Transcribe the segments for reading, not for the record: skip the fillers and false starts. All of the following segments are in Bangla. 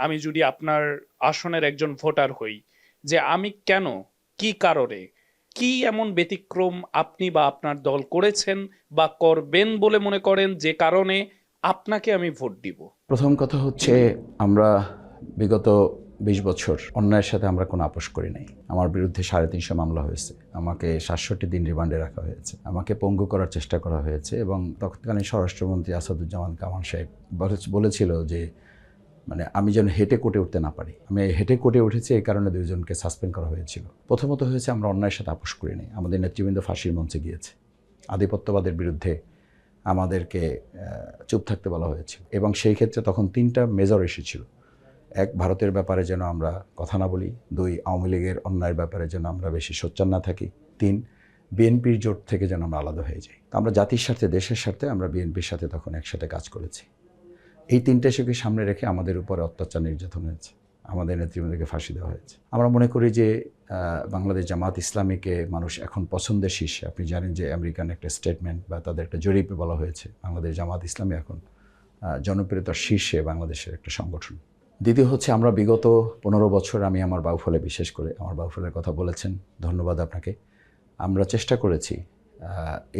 আমি যদি আপনার আসনের একজন ভোটার হই, যে আমি কেন, কি কারণে, কি এমন ব্যতিক্রম আপনি বা আপনার দল করেছেন বা করবেন বলে মনে করেন যে কারণে আপনাকে আমি ভোট দিব? প্রথম কথা হচ্ছে, আমরা বিগত ২০ বছর অন্যায়ের সাথে আমরা কোনো আপোষ করি নাই। আমার বিরুদ্ধে ৩৫০ মামলা হয়েছে, আমাকে ৬৭ দিন রিমান্ডে রাখা হয়েছে, আমাকে পঙ্গু করার চেষ্টা করা হয়েছে এবং তৎকালীন স্বরাষ্ট্রমন্ত্রী আসাদুজ্জামান কামাল সাহেব বলেছিল যে মানে আমি যেন হেঁটে কোর্টে উঠতে না পারি। আমি হেঁটে কোর্টে উঠেছি, এই কারণে ২ জনকে সাসপেন্ড করা হয়েছিল। প্রথমত হয়েছে আমরা অন্যায়ের সাথে আপোষ করি নাই। আমাদের নেতৃবৃন্দ ফাঁসির মঞ্চে গিয়েছে, আধিপত্যবাদের বিরুদ্ধে আমাদেরকে চুপ থাকতে বলা হয়েছিল এবং সেই ক্ষেত্রে তখন ৩টা মেজর ইস্যু ছিল। ১, ভারতের ব্যাপারে যেন আমরা কথা না বলি। ২, আওয়ামী লীগের অন্যায়ের ব্যাপারে যেন আমরা বেশি সোচ্চার না থাকি। ৩, বিএনপির জোট থেকে যেন আমরা আলাদা হয়ে যাই। আমরা জাতির স্বার্থে, দেশের স্বার্থে আমরা বিএনপির সাথে তখন একসাথে কাজ করেছি। এই ৩টে ইস্যুকে সামনে রেখে আমাদের উপরে অত্যাচার নির্যাতন হয়েছে, আমাদের নেতৃবৃন্দকে ফাঁসি দেওয়া হয়েছে। আমরা মনে করি যে বাংলাদেশ জামাত ইসলামীকে মানুষ এখন পছন্দের শীর্ষে। আপনি জানেন যে আমেরিকান একটা স্টেটমেন্ট বা তাদের একটা জরিপে বলা হয়েছে বাংলাদেশ জামাত ইসলামী এখন জনপ্রিয়তার শীর্ষে বাংলাদেশের একটা সংগঠন। দ্বিতীয় হচ্ছে, আমরা বিগত ১৫ বছর, আমি আমার বাউফলে বিশেষ করে আমার বাউফলের কথা বলেছেন, ধন্যবাদ আপনাকে। আমরা চেষ্টা করেছি,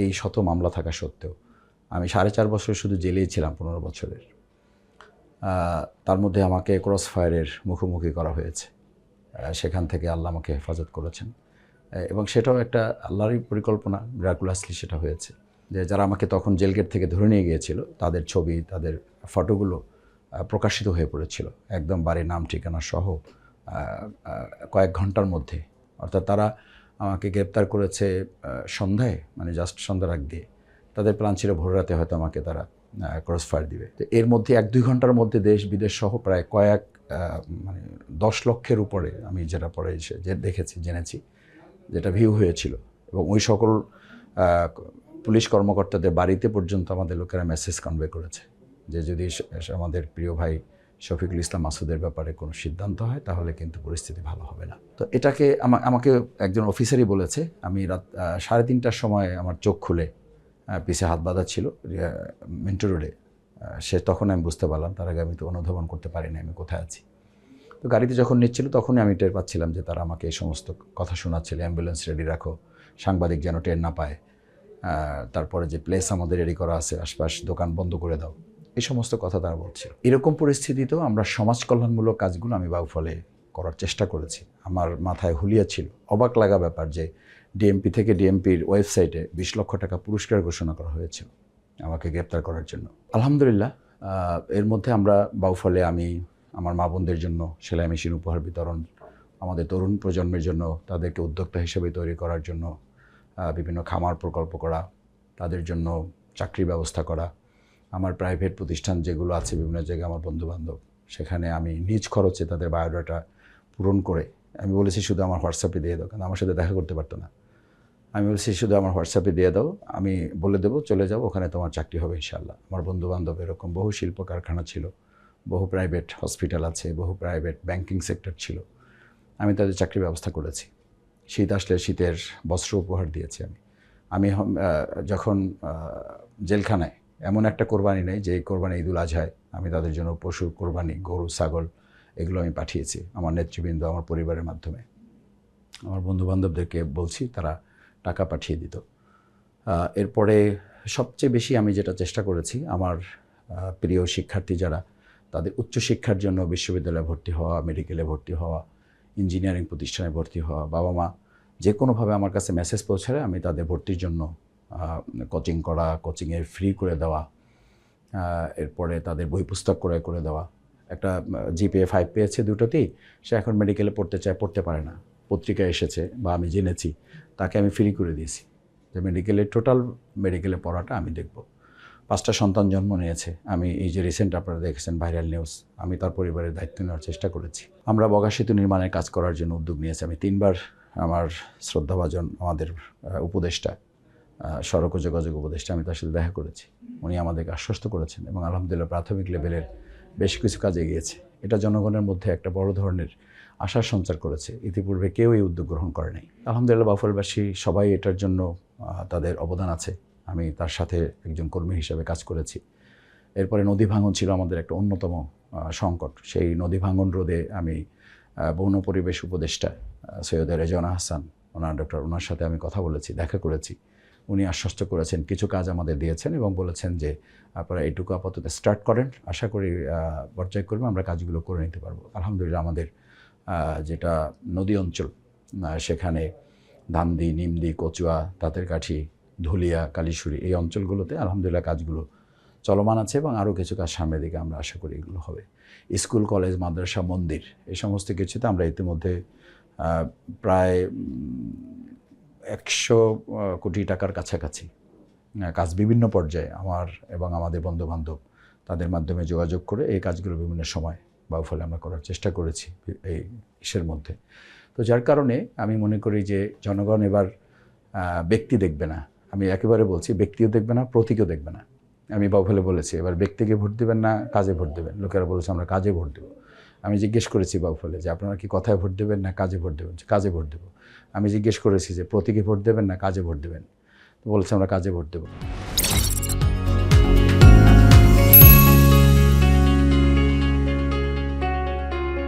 এই শত মামলা থাকা সত্ত্বেও আমি ৪.৫ বছর শুধু জেলেই ছিলাম ১৫ বছরের। তার মধ্যে আমাকে ক্রস ফায়ারের মুখোমুখি করা হয়েছে, সেখান থেকে আল্লাহ আমাকে হেফাজত করেছেন এবং সেটাও একটা আল্লাহরই পরিকল্পনা। মিরাকুলাসলি সেটা হয়েছে যে যারা আমাকে তখন জেলগেট থেকে ধরে নিয়ে গিয়েছিল তাদের ছবি, তাদের ফটোগুলো প্রকাশিত হয়ে পড়েছিল, একদম বাড়ির নাম ঠিকানা সহ কয়েক ঘন্টার মধ্যে। অর্থাৎ তারা আমাকে গ্রেপ্তার করেছে সন্ধ্যায়, মানে জাস্ট সন্ধ্যার আগ দিয়ে। তাদের প্ল্যান ছিল ভোর রাতে হয়তো আমাকে তারা ক্রস ফায়ার দিবে। তো এর মধ্যে ১-২ ঘন্টার মধ্যে দেশ বিদেশ সহ প্রায় মানে ১০ লক্ষের উপরে আমি যেটা পরে যে দেখেছি, জেনেছি, যেটা ভিউ হয়েছিল। এবং ওই সকল পুলিশ কর্মকর্তাদের বাড়িতে পর্যন্ত আমাদের লোকেরা মেসেজ কনভে করেছে যে যদি আমাদের প্রিয় ভাই শফিকুল ইসলাম মাসুদের ব্যাপারে কোনো সিদ্ধান্ত হয় তাহলে কিন্তু পরিস্থিতি ভালো হবে না। তো এটাকে আমাকে একজন অফিসারই বলেছে। আমি রাত ৩:৩০টার সময় আমার চোখ খুলে পিছে হাত বাঁধা ছিল মিন্টো রোডে। তখন আমি বুঝতে পারলাম, তার আগে আমি তো অনুধাবন করতে পারি না আমি কোথায় আছি। তো গাড়িতে যখন নিচ্ছিল তখনই আমি টের পাচ্ছিলাম যে তারা আমাকে এই সমস্ত কথা শোনাচ্ছিল, অ্যাম্বুলেন্স রেডি রাখো, সাংবাদিক যেন টের না পায়, তারপরে যে প্লেস আমাদের রেডি করা আছে, আশপাশ দোকান বন্ধ করে দাও, এই সমস্ত কথা তারা বলছিল। এরকম পরিস্থিতিতেও আমরা সমাজ কল্যাণমূলক কাজগুলো আমি বাউফলে করার চেষ্টা করেছি। আমার মাথায় হুলিয়া ছিল। অবাক লাগা ব্যাপার যে ডিএমপি থেকে, ডিএমপির ওয়েবসাইটে ২০ লক্ষ টাকা পুরস্কার ঘোষণা করা হয়েছিল আমাকে গ্রেপ্তার করার জন্য। আলহামদুলিল্লাহ, এর মধ্যে আমরা বাউফলে আমি আমার মা বোনদের জন্য সেলাই মেশিন উপহার বিতরণ, আমাদের তরুণ প্রজন্মের জন্য তাদেরকে উদ্যোক্তা হিসেবে তৈরি করার জন্য বিভিন্ন খামার প্রকল্প করা, তাদের জন্য চাকরি ব্যবস্থা করা, আমার প্রাইভেট প্রতিষ্ঠান যেগুলো আছে বিভিন্ন জায়গায় আমার বন্ধুবান্ধব, সেখানে আমি নিজ খরচে তাদের বায়োডাটা পূরণ করে, আমি বলেছি শুধু আমার হোয়াটসঅ্যাপে দিয়ে দাও, কারণ আমার সাথে দেখা করতে পারতো না। আমি বলছি শুধু আমার হোয়াটসঅ্যাপে দিয়ে দাও, আমি বলে দেবো চলে যাও, ওখানে তোমার চাকরি হবে ইনশাআল্লাহ। আমার বন্ধুবান্ধব এরকম বহু শিল্প কারখানা ছিল, বহু প্রাইভেট হসপিটাল আছে, বহু প্রাইভেট ব্যাংকিং সেক্টর ছিল, আমি তাদের চাকরির ব্যবস্থা করেছি। শীত আসলে শীতের বস্ত্র উপহার দিয়েছি। আমি যখন জেলখানায়, এমন একটা কোরবানি নেই যে কোরবানি ঈদুল আজহায় আমি তাদের জন্য পশু কোরবানি, গরু, ছাগল, এগুলো আমি পাঠিয়েছি আমার নেতৃবৃন্দ, আমার পরিবারের মাধ্যমে। আমার বন্ধুবান্ধবদেরকে বলছি, তারা টাকা পাঠিয়ে দিত। এরপরে সবচেয়ে বেশি আমি যেটা চেষ্টা করেছি, আমার প্রিয় শিক্ষার্থী যারা, তাদের উচ্চশিক্ষার জন্য বিশ্ববিদ্যালয়ে ভর্তি হওয়া, মেডিকেলে ভর্তি হওয়া, ইঞ্জিনিয়ারিং প্রতিষ্ঠানে ভর্তি হওয়া, বাবা মা যে কোনোভাবে আমার কাছে মেসেজ পৌঁছালে আমি তাদের ভর্তির জন্য কোচিং করা, কোচিংয়ে ফ্রি করে দেওয়া, এরপরে তাদের বই পুস্তক ক্রয় করে দেওয়া। একটা জিপিএ 5 পেয়েছে দুটোতেই, সে এখন মেডিকেলে পড়তে চায়, পড়তে পারে না, পত্রিকায় এসেছে বা আমি জেনেছি, তাকে আমি ফ্রি করে দিয়েছি যে টোটাল মেডিকেলে পড়াটা আমি দেখব। 5টা সন্তান জন্ম নিয়েছে। আমি এই যে রিসেন্ট আপনারা দেখেছেন ভাইরাল নিউজ, আমি তার পরিবারের দায়িত্ব নেওয়ার চেষ্টা করেছি। আমরা বগা সেতু নির্মাণের কাজ করার জন্য উদ্যোগ নিয়েছি। আমি 3বার আমার শ্রদ্ধাভাজন আমাদের উপদেষ্টা, সড়ক ও যোগাযোগ উপদেষ্টা, আমি তার সাথে দেখা করেছি। উনি আমাদেরকে আশ্বস্ত করেছেন এবং আলহামদুলিল্লাহ প্রাথমিক লেভেলের বেশ কিছু কাজ এগিয়েছে। এটা জনগণের মধ্যে একটা বড় ধরনের আশার সঞ্চার করেছে। ইতিপূর্বে কেউ এই উদ্যোগ গ্রহণ করে নাই। আলহামদুলিল্লাহ বাউফলবাসী সবাই এটার জন্য তাদের অবদান আছে। আমি তার সাথে একজন কর্মী হিসেবে কাজ করেছি। এরপরে নদী ভাঙন ছিল আমাদের একটা অন্যতম সংকট। সেই নদী ভাঙন রোধে আমি বন পরিবেশ উপদেষ্টা সৈয়দ রেজওয়ানা হাসান ওনার সাথে আমি কথা বলেছি, দেখা করেছি। উনি আশ্বস্ত করেছেন, কিছু কাজ আমাদের দিয়েছেন এবং বলেছেন যে আপনারা এইটুকু আপাতত স্টার্ট করেন, আশা করি পর্যায়ক্রমে আমরা কাজগুলো করে নিতে পারবো। আলহামদুলিল্লাহ আমাদের যেটা নদী অঞ্চল সেখানে ধামদি, নিমদি, কচুয়া, তাঁতেরকাঠি, ধুলিয়া, কালীশুরি এই অঞ্চলগুলোতে আলহামদুলিল্লাহ কাজগুলো চলমান আছে এবং আরও কিছু কাজ সামনের দিকে আমরা আশা করি এগুলো হবে। স্কুল, কলেজ, মাদ্রাসা, মন্দির এই সমস্ত কিছুতে আমরা ইতিমধ্যে প্রায় 100 কোটি টাকার কাছাকাছি কাজ বিভিন্ন পর্যায়ে আমার এবং আমাদের বন্ধুবান্ধব তাদের মাধ্যমে যোগাযোগ করে এই কাজগুলো বিভিন্ন সময় বাউফলে আমরা করার চেষ্টা করেছি এই ইসের মধ্যে। তো যার কারণে আমি মনে করি যে জনগণ এবার ব্যক্তি দেখবে না, আমি একেবারে বলছি ব্যক্তিও দেখবে না, প্রতীকও দেখবে না। আমি বাউফলে বলেছি এবার ব্যক্তিকে ভোট দেবেন না, কাজে ভোট দেবেন। লোকেরা বলেছে আমরা কাজে ভোট দেবো। আমি জিজ্ঞেস করেছি বাউফলে যে আপনারা কি কথায় ভোট দেবেন না কাজে ভোট দেবেন? কাজে ভোট দেবো। আমি জিজ্ঞেস করেছি যে প্রতীকে ভোট দেবেন না কাজে ভোট দেবেন? তো বলেছে আমরা কাজে ভোট দেবো।